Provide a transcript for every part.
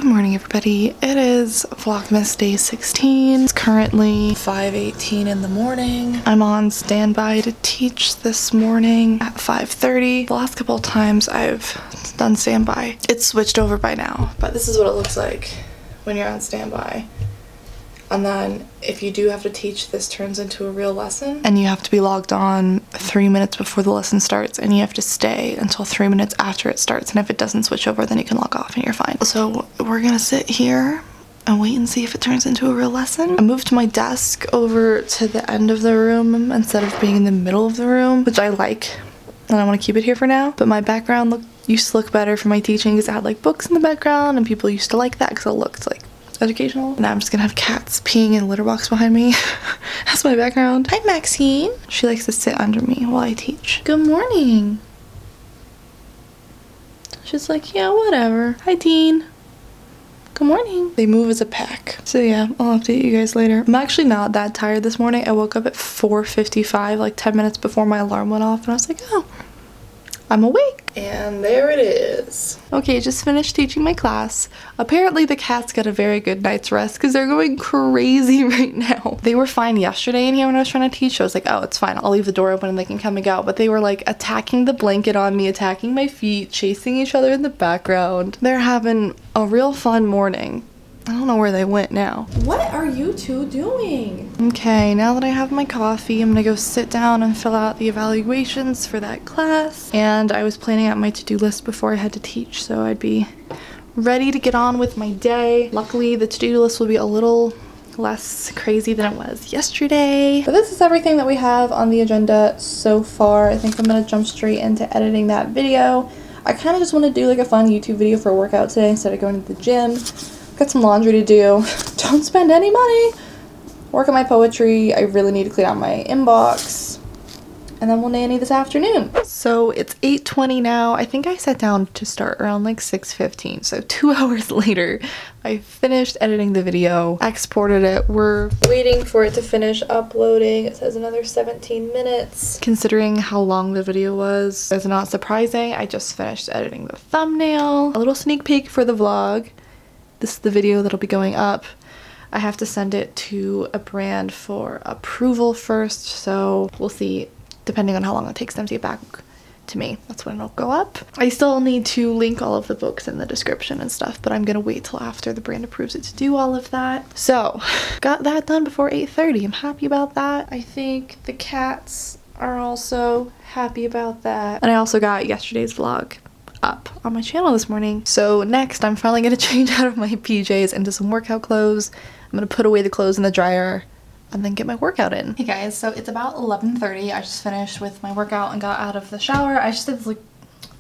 Good morning, everybody. It is Vlogmas day 16. It's currently 5:18 in the morning. I'm on standby to teach this morning at 5:30. The last couple of times I've done standby, it's switched over by now, but this is what it looks like when you're on standby. And then if you do have to teach, this turns into a real lesson, and you have to be logged on 3 minutes before the lesson starts, and you have to stay until 3 minutes after it starts, and if it doesn't switch over, then you can log off and you're fine. So we're gonna sit here and wait and see if it turns into a real lesson. I moved my desk over to the end of the room instead of being in the middle of the room, which I like, and I want to keep it here for now. But my background used to look better for my teaching because it had like books in the background, and people used to like that because it looked like educational. Now I'm just gonna have cats peeing in a litter box behind me. That's my background. Hi, Maxine. She likes to sit under me while I teach. Good morning. She's like, yeah, whatever. Hi, Dean. Good morning. They move as a pack. So yeah, I'll update you guys later. I'm actually not that tired this morning. I woke up at 4:55, like 10 minutes before my alarm went off, and I was like, oh, I'm awake. And there it is. Okay, just finished teaching my class. Apparently the cats got a very good night's rest because they're going crazy right now. They were fine yesterday in here when I was trying to teach. I was like, oh, it's fine. I'll leave the door open and they can come and go. But they were like attacking the blanket on me, attacking my feet, chasing each other in the background. They're having a real fun morning. I don't know where they went now. What are you two doing? Okay, now that I have my coffee, I'm gonna go sit down and fill out the evaluations for that class. And I was planning out my to-do list before I had to teach, so I'd be ready to get on with my day. Luckily, the to-do list will be a little less crazy than it was yesterday. But this is everything that we have on the agenda so far. I think I'm gonna jump straight into editing that video. I kind of just want to do like a fun YouTube video for a workout today instead of going to the gym. Got some laundry to do. Don't spend any money. Work on my poetry. I really need to clean out my inbox. And then we'll nanny this afternoon. So it's 8:20 now. I think I sat down to start around like 6:15. So 2 hours later, I finished editing the video, exported it. We're waiting for it to finish uploading. It says another 17 minutes. Considering how long the video was, it's not surprising. I just finished editing the thumbnail. A little sneak peek for the vlog. This is the video that'll be going up. I have to send it to a brand for approval first, so we'll see, depending on how long it takes them to get back to me. That's when it'll go up. I still need to link all of the books in the description and stuff, but I'm gonna wait till after the brand approves it to do all of that. So, got that done before 8:30. I'm happy about that. I think the cats are also happy about that. And I also got yesterday's vlog up on my channel this morning. So next, I'm finally gonna change out of my PJs into some workout clothes. I'm gonna put away the clothes in the dryer and then get my workout in. Hey guys, so it's about 11:30. I just finished with my workout and got out of the shower. I just did this like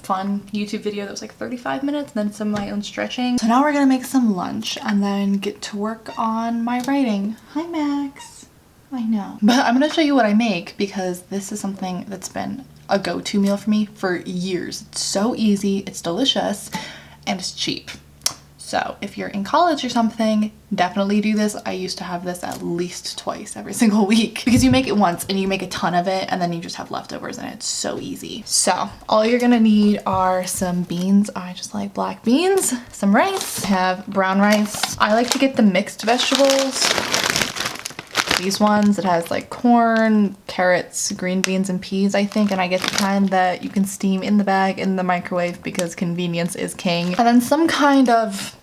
fun YouTube video that was like 35 minutes and then some of my own stretching. So now we're gonna make some lunch and then get to work on my writing. Hi, Max. I know. But I'm gonna show you what I make because this is something that's been a go-to meal for me for years. It's so easy, it's delicious, and it's cheap. So if you're in college or something, definitely do this. I used to have this at least twice every single week because you make it once and you make a ton of it and then you just have leftovers and it's so easy. So all you're gonna need are some beans. I just like black beans, some rice, I have brown rice. I like to get the mixed vegetables. These ones, it has like corn, carrots, green beans, and peas, I think, and I get the kind that you can steam in the bag in the microwave because convenience is king. And then some kind of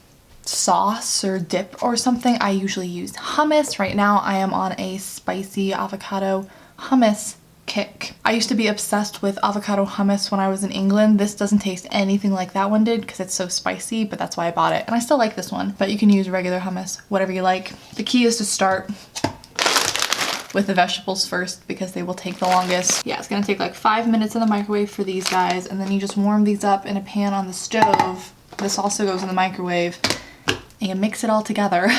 sauce or dip or something. I usually use hummus. Right now I am on a spicy avocado hummus kick. I used to be obsessed with avocado hummus when I was in England. This doesn't taste anything like that one did because it's so spicy, but that's why I bought it. And I still like this one, but you can use regular hummus, whatever you like. The key is to start with the vegetables first because they will take the longest. Yeah, it's gonna take like 5 minutes in the microwave for these guys, and then you just warm these up in a pan on the stove. This also goes in the microwave, and you mix it all together.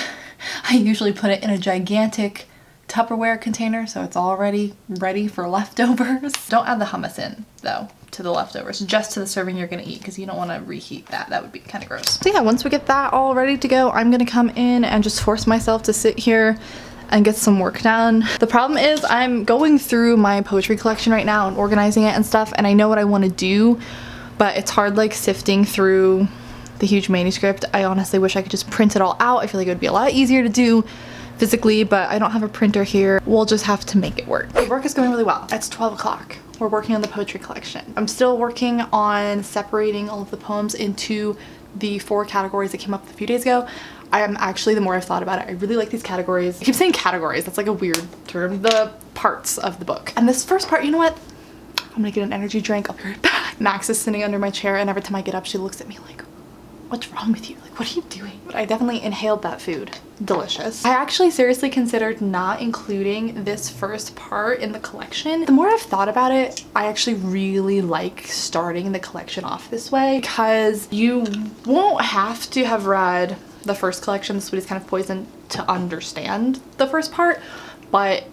I usually put it in a gigantic Tupperware container so it's already ready for leftovers. Don't add the hummus in though to the leftovers, just to the serving you're gonna eat because you don't want to reheat that. That would be kind of gross. So yeah, once we get that all ready to go, I'm gonna come in and just force myself to sit here and get some work done. The problem is I'm going through my poetry collection right now and organizing it and stuff, and I know what I want to do, but it's hard like sifting through the huge manuscript. I honestly wish I could just print it all out. I feel like it would be a lot easier to do physically, but I don't have a printer here. We'll just have to make it work. The work is going really well. It's 12 o'clock. We're working on the poetry collection. I'm still working on separating all of the poems into the 4 categories that came up a few days ago. I am actually, the more I've thought about it, I really like these categories. I keep saying categories, that's like a weird term. The parts of the book. And this first part, you know what? I'm gonna get an energy drink. I'll be right back. Max is sitting under my chair, and every time I get up, she looks at me like, what's wrong with you? Like, what are you doing? But I definitely inhaled that food. Delicious. I actually seriously considered not including this first part in the collection. The more I've thought about it, I actually really like starting the collection off this way, because you won't have to have read the first collection, The Sweetest Kind of Poison, to understand the first part, but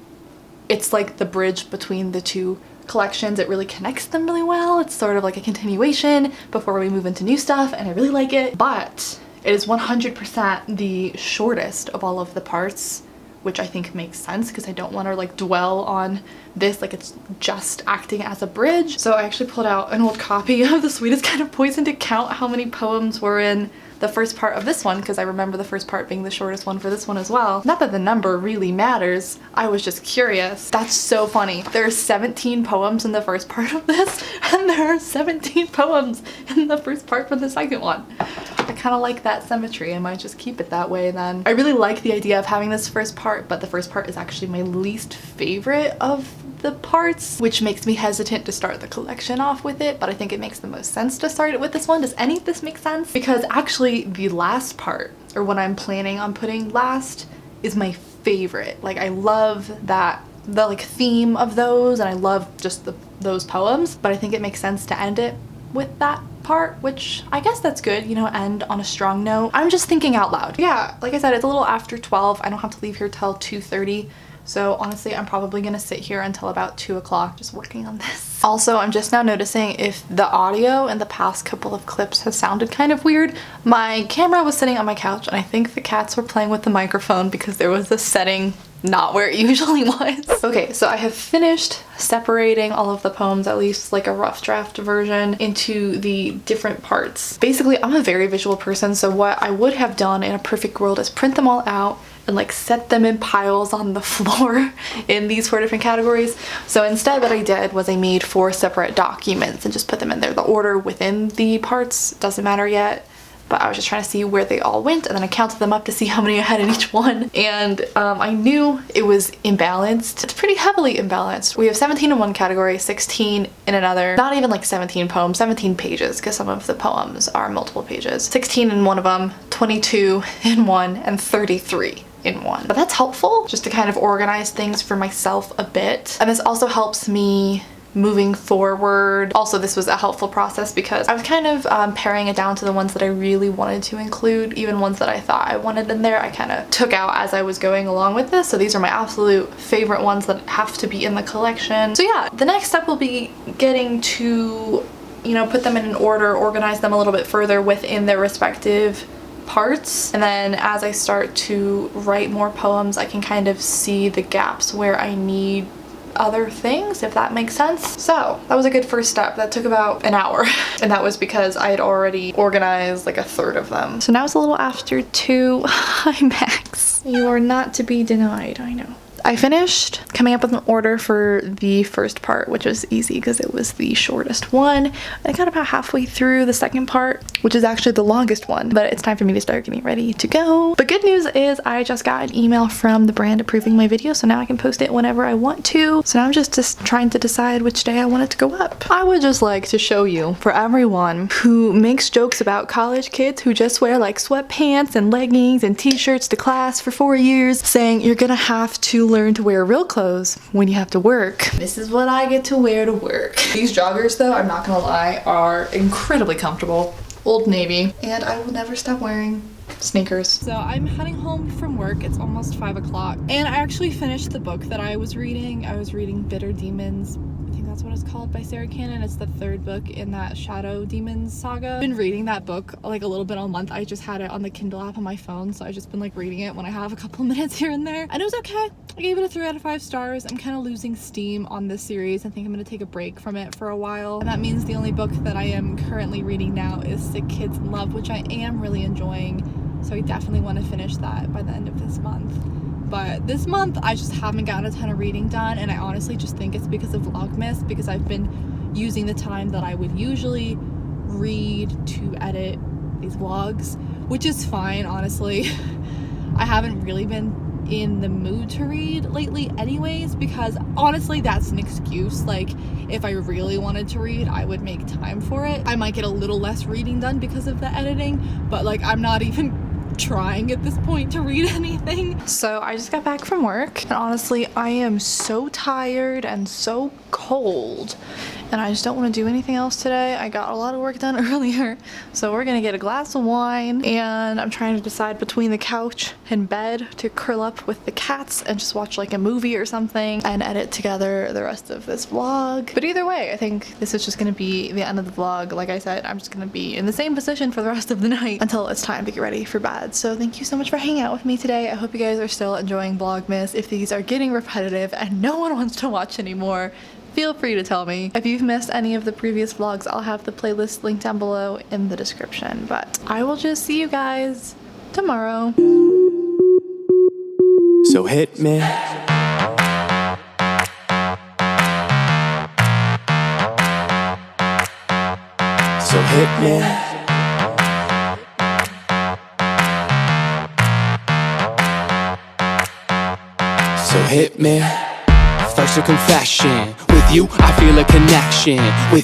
it's like the bridge between the 2 collections. It really connects them really well. It's sort of like a continuation before we move into new stuff, and I really like it. But it is 100% the shortest of all of the parts, which I think makes sense because I don't want to like dwell on this like it's just acting as a bridge. So I actually pulled out an old copy of The Sweetest Kind of Poison to count how many poems were in the first part of this one, because I remember the first part being the shortest one for this one as well. Not that the number really matters, I was just curious. That's so funny. There are 17 poems in the first part of this, and there are 17 poems in the first part for the second one. I kind of like that symmetry. I might just keep it that way then. I really like the idea of having this first part, but the first part is actually my least favorite of the parts, which makes me hesitant to start the collection off with it, but I think it makes the most sense to start it with this one. Does any of this make sense? Because actually the last part, or what I'm planning on putting last, is my favorite. Like, I love that, the like theme of those, and I love just those poems, but I think it makes sense to end it with that part, which I guess that's good, you know, end on a strong note. I'm just thinking out loud. Yeah, like I said, it's a little after 12. I don't have to leave here till 2:30. So honestly, I'm probably gonna sit here until about 2 o'clock just working on this. Also, I'm just now noticing if the audio in the past couple of clips has sounded kind of weird. My camera was sitting on my couch, and I think the cats were playing with the microphone because there was a setting not where it usually was. Okay, so I have finished separating all of the poems, at least like a rough draft version, into the different parts. Basically, I'm a very visual person, so what I would have done in a perfect world is print them all out and like set them in piles on the floor in these 4 different categories. So instead what I did was I made 4 separate documents and just put them in there. The order within the parts doesn't matter yet, but I was just trying to see where they all went, and then I counted them up to see how many I had in each one, and I knew it was imbalanced. It's pretty heavily imbalanced. We have 17 in one category, 16 in another. Not even like 17 poems, 17 pages, because some of the poems are multiple pages. 16 in one of them, 22 in one, and 33 in one. But that's helpful just to kind of organize things for myself a bit. And this also helps me moving forward. Also, this was a helpful process because I was kind of paring it down to the ones that I really wanted to include. Even ones that I thought I wanted in there, I kind of took out as I was going along with this. So these are my absolute favorite ones that have to be in the collection. So yeah, the next step will be getting to, you know, put them in an order, organize them a little bit further within their respective parts, and then as I start to write more poems, I can kind of see the gaps where I need other things, if that makes sense. So that was a good first step. That took about an hour, and that was because I had already organized like a third of them. So now it's a little after 2. Hi Max. You are not to be denied, I know. I finished coming up with an order for the first part, which was easy because it was the shortest one. I got about halfway through the second part, which is actually the longest one, but it's time for me to start getting ready to go. But good news is I just got an email from the brand approving my video, so now I can post it whenever I want to. So now I'm just trying to decide which day I want it to go up. I would just like to show you, for everyone who makes jokes about college kids who just wear like sweatpants and leggings and t-shirts to class for 4 years, saying you're gonna have to learn to wear real clothes when you have to work. This is what I get to wear to work. These joggers though, I'm not gonna lie, are incredibly comfortable. Old Navy. And I will never stop wearing sneakers. So I'm heading home from work. It's almost 5 o'clock. And I actually finished the book that I was reading. I was reading Bitter Demons. I think that's that's what it's called, by Sarah Cannon. It's the 3rd book in that Shadow Demons saga. I've been reading that book like a little bit all month. I just had it on the Kindle app on my phone, so I've just been like reading it when I have a couple minutes here and there, and it was okay. I gave it a 3 out of 5 stars. I'm kind of losing steam on this series. I think I'm gonna take a break from it for a while, and that means the only book that I am currently reading now is Sick Kids in Love, which I am really enjoying, so I definitely want to finish that by the end of this month. But this month I just haven't gotten a ton of reading done, and I honestly just think it's because of Vlogmas, because I've been using the time that I would usually read to edit these vlogs, which is fine, honestly. I haven't really been in the mood to read lately anyways, because honestly that's an excuse. Like, if I really wanted to read, I would make time for it. I might get a little less reading done because of the editing, but like I'm not even trying at this point to read anything. So I just got back from work, and honestly I am so tired and so cold, and I just don't want to do anything else today. I got a lot of work done earlier, so we're gonna get a glass of wine, and I'm trying to decide between the couch and bed to curl up with the cats and just watch like a movie or something and edit together the rest of this vlog. But either way, I think this is just gonna be the end of the vlog. Like I said, I'm just gonna be in the same position for the rest of the night until it's time to get ready for bed. So thank you so much for hanging out with me today. I hope you guys are still enjoying Vlogmas. If these are getting repetitive and no one wants to watch anymore, feel free to tell me. If you've missed any of the previous vlogs, I'll have the playlist linked down below in the description. But I will just see you guys tomorrow. So hit me. So hit me. So hit me. First a confession. With you I feel a connection. With